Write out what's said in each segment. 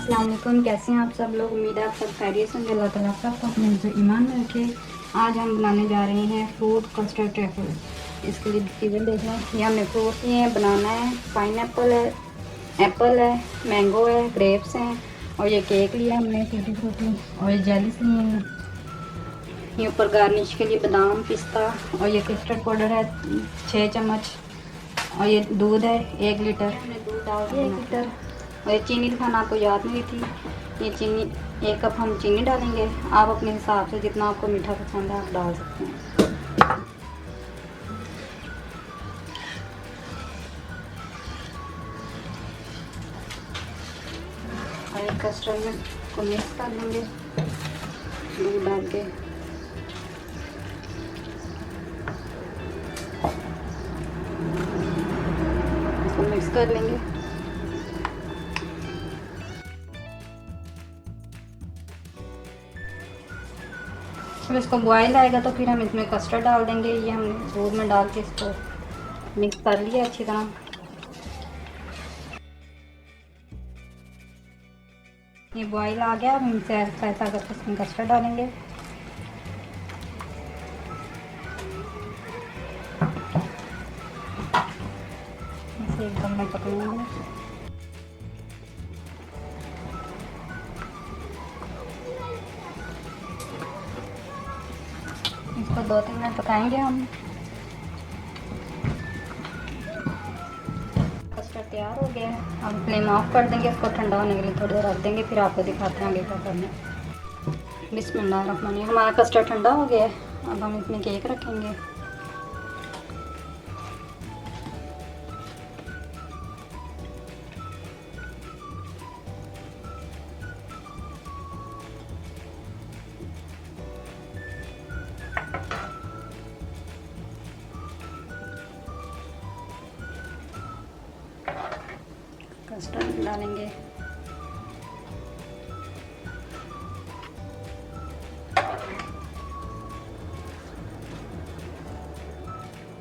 अस्सलाम वालेकुम। कैसे हैं आप सब लोग? उम्मीद है आप सब खैरियत से। अल्लाह ताला सबको अपने ईमान में रखे। आज हम बनाने जा रहे हैं फ्रूट कस्टर्ड ट्रैफल। इसके लिए चीज़ें देख लें। ये हमने फ्रूट लिए हैं, बनाना है, पाइनएप्पल है, एप्पल है, मैंगो है, ग्रेप्स हैं और ये केक लिया हमने छोटी छोटी और ये जेलीस लिए हैं। ये ऊपर गार्निश के लिए बादाम, पिस्ता और ये कस्टर्ड पाउडर है 6 चम्मच और ये दूध है 1 लीटर। हमने दूध डाल दिया 1 लीटर और ये चीनी दिखाना आपको याद नहीं थी। ये चीनी 1 कप हम चीनी डालेंगे। आप अपने हिसाब से जितना आपको मीठा पसंद है आप डाल सकते हैं। और ये कस्टर्ड में को मिक्स कर लेंगे दूध डाल के। इसको मिक्स कर लेंगे। जब इसको बॉयल आएगा तो फिर हम इसमें कस्टर्ड डाल देंगे। ये हमने दूध में डाल के इसको मिक्स कर लिया अच्छी तरह। ये बॉयल आ गया, अब हम इसे ऐसा करके इसमें कस्टर्ड डालेंगे। इसे एकदम में पकड़ेंगे। इसको 2-3 मिनट पकाएंगे हम। कस्टर्ड तैयार हो गया है। हम फ्लेम ऑफ कर देंगे, इसको ठंडा होने के लिए थोड़ी देर रख देंगे, फिर आपको दिखाते हैं आगे क्या करना है। बिस्मिल्लाहिर्रहमानिर्रहीम। हमारा कस्टर्ड ठंडा हो गया है। अब हम इसमें केक रखेंगे। कस्टर्ड डालेंगे।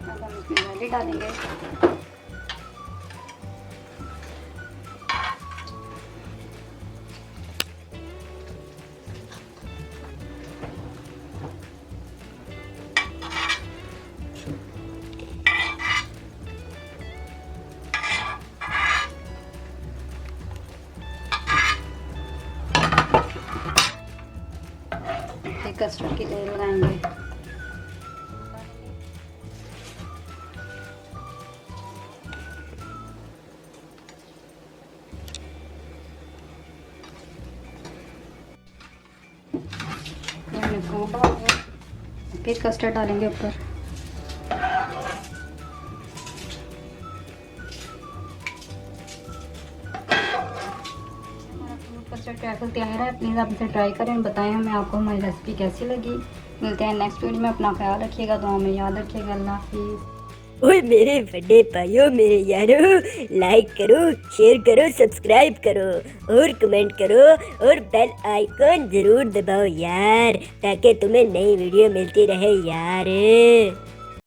अब हम इसमें जेली डालेंगे। कस्टर्ड की लेयर लगाएंगे। हमने फ्रूट डाल दिया, फिर कस्टर्ड डालेंगे ऊपर। कस्टर्ड ट्रैफल तैयार है। प्लीज़ आप इसे ट्राई करें, बताएं हमें आपको हमारी रेसिपी कैसी लगी। मिलते हैं नेक्स्ट वीडियो में। अपना ख्याल रखिएगा, तो हमें याद रखिएगा। अल्लाह हाफिज़। ओए मेरे बड़े भाइयों, मेरे यारों, लाइक करो, शेयर करो, सब्सक्राइब करो और कमेंट करो और बेल आइकन जरूर दबाओ यार, ताकि तुम्हें नई वीडियो मिलती रहे यार।